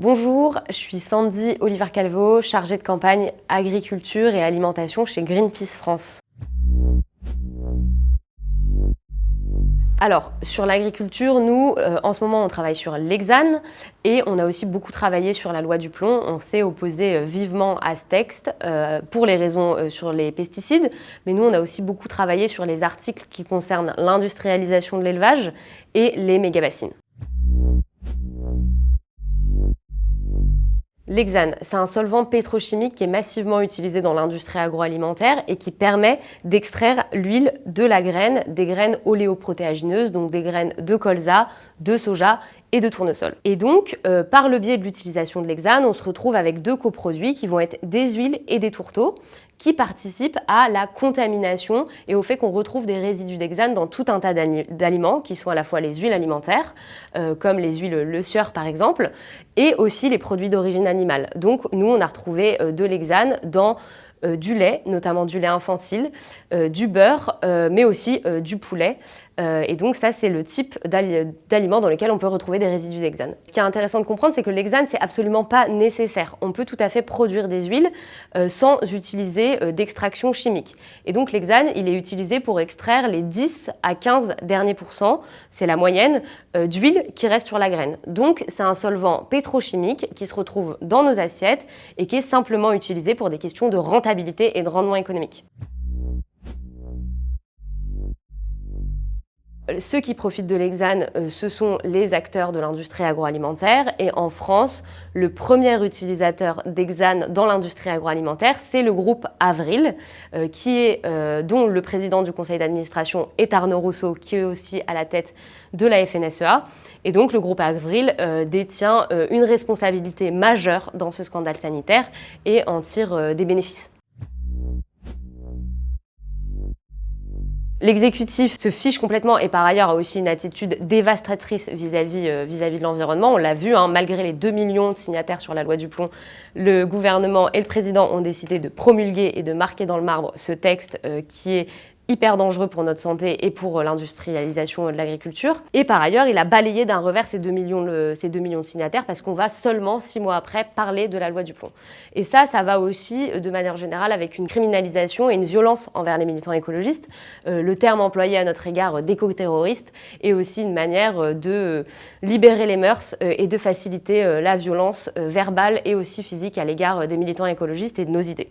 Bonjour, je suis Sandy Oliver-Calvo, chargée de campagne agriculture et alimentation chez Greenpeace France. Alors, sur l'agriculture, nous, en ce moment, on travaille sur l'hexane et on a aussi beaucoup travaillé sur la loi du plomb. On s'est opposé vivement à ce texte pour les raisons sur les pesticides, mais nous, on a aussi beaucoup travaillé sur les articles qui concernent l'industrialisation de l'élevage et les mégabassines. L'hexane, c'est un solvant pétrochimique qui est massivement utilisé dans l'industrie agroalimentaire et qui permet d'extraire l'huile de la graine, des graines oléoprotéagineuses, donc des graines de colza, de soja et de tournesol. Et donc, par le biais de l'utilisation de l'hexane, on se retrouve avec deux coproduits qui vont être des huiles et des tourteaux qui participent à la contamination et au fait qu'on retrouve des résidus d'hexane dans tout un tas d'aliments, qui sont à la fois les huiles alimentaires, comme les huiles Le Sieur par exemple, et aussi les produits d'origine animale. Donc nous, on a retrouvé de l'hexane dans du lait, notamment du lait infantile, du beurre, mais aussi du poulet. Et donc ça, c'est le type d'aliments dans lesquels on peut retrouver des résidus d'hexane. Ce qui est intéressant de comprendre, c'est que l'hexane, c'est absolument pas nécessaire. On peut tout à fait produire des huiles sans utiliser d'extraction chimique. Et donc l'hexane, il est utilisé pour extraire les 10 à 15 derniers pourcents, c'est la moyenne, d'huile qui reste sur la graine. Donc c'est un solvant pétrochimique qui se retrouve dans nos assiettes et qui est simplement utilisé pour des questions de rentabilité et de rendement économique. Ceux qui profitent de l'hexane, ce sont les acteurs de l'industrie agroalimentaire. Et en France, le premier utilisateur d'hexane dans l'industrie agroalimentaire, c'est le groupe Avril, dont le président du conseil d'administration est Arnaud Rousseau, qui est aussi à la tête de la FNSEA. Et donc le groupe Avril détient une responsabilité majeure dans ce scandale sanitaire et en tire des bénéfices. L'exécutif se fiche complètement et par ailleurs a aussi une attitude dévastatrice vis-à-vis de l'environnement. On l'a vu, malgré les 2 millions de signataires sur la loi du plomb, le gouvernement et le président ont décidé de promulguer et de marquer dans le marbre ce texte qui est hyper dangereux pour notre santé et pour l'industrialisation de l'agriculture. Et par ailleurs, il a balayé d'un revers ces 2 millions de signataires parce qu'on va seulement 6 mois après parler de la loi du plomb. Et ça va aussi de manière générale avec une criminalisation et une violence envers les militants écologistes. Le terme employé à notre égard d'éco-terroriste est aussi une manière de libérer les mœurs et de faciliter la violence verbale et aussi physique à l'égard des militants écologistes et de nos idées.